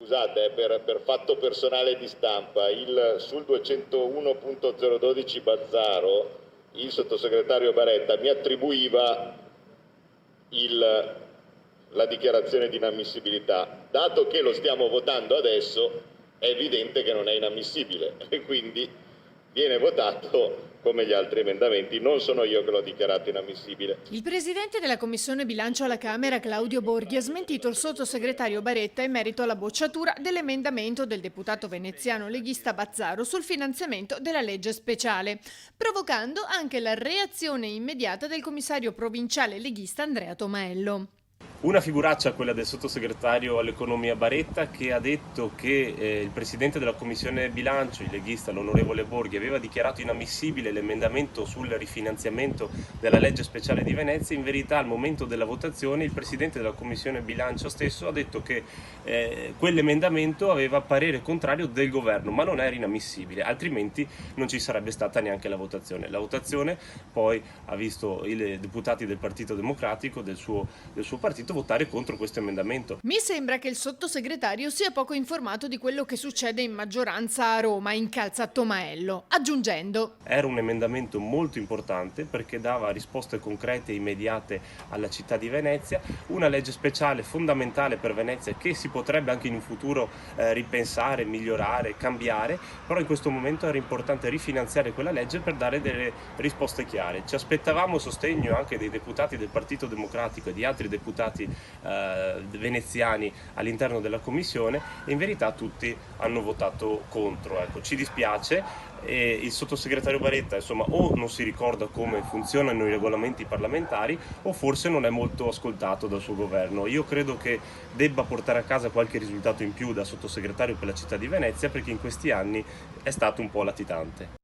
scusate, per fatto personale di stampa, sul 201.012 Bazzaro il sottosegretario Baretta mi attribuiva la dichiarazione di inammissibilità. Dato che lo stiamo votando adesso, è evidente che non è inammissibile e quindi viene votato come gli altri emendamenti. Non sono io che l'ho dichiarato inammissibile. Il presidente della Commissione Bilancio alla Camera, Claudio Borghi, ha smentito il sottosegretario Baretta in merito alla bocciatura dell'emendamento del deputato veneziano leghista Bazzaro sul finanziamento della legge speciale, provocando anche la reazione immediata del commissario provinciale leghista Andrea Tomaello. Una figuraccia quella del sottosegretario all'economia Baretta, che ha detto che il presidente della commissione bilancio, il leghista, l'onorevole Borghi, aveva dichiarato inammissibile l'emendamento sul rifinanziamento della legge speciale di Venezia. In verità al momento della votazione il presidente della commissione bilancio stesso ha detto che quell'emendamento aveva parere contrario del governo, ma non era inammissibile, altrimenti non ci sarebbe stata neanche la votazione. La votazione poi ha visto i deputati del Partito Democratico, del suo partito, votare contro questo emendamento. Mi sembra che il sottosegretario sia poco informato di quello che succede in maggioranza a Roma, incalza Tomaello, aggiungendo: era un emendamento molto importante perché dava risposte concrete e immediate alla città di Venezia, una legge speciale fondamentale per Venezia che si potrebbe anche in un futuro ripensare, migliorare, cambiare, però in questo momento era importante rifinanziare quella legge per dare delle risposte chiare. Ci aspettavamo sostegno anche dei deputati del Partito Democratico e di altri deputati veneziani all'interno della commissione e in verità tutti hanno votato contro. Ecco, ci dispiace. E il sottosegretario Baretta insomma o non si ricorda come funzionano i regolamenti parlamentari o forse non è molto ascoltato dal suo governo. Io credo che debba portare a casa qualche risultato in più da sottosegretario per la città di Venezia, perché in questi anni è stato un po' latitante.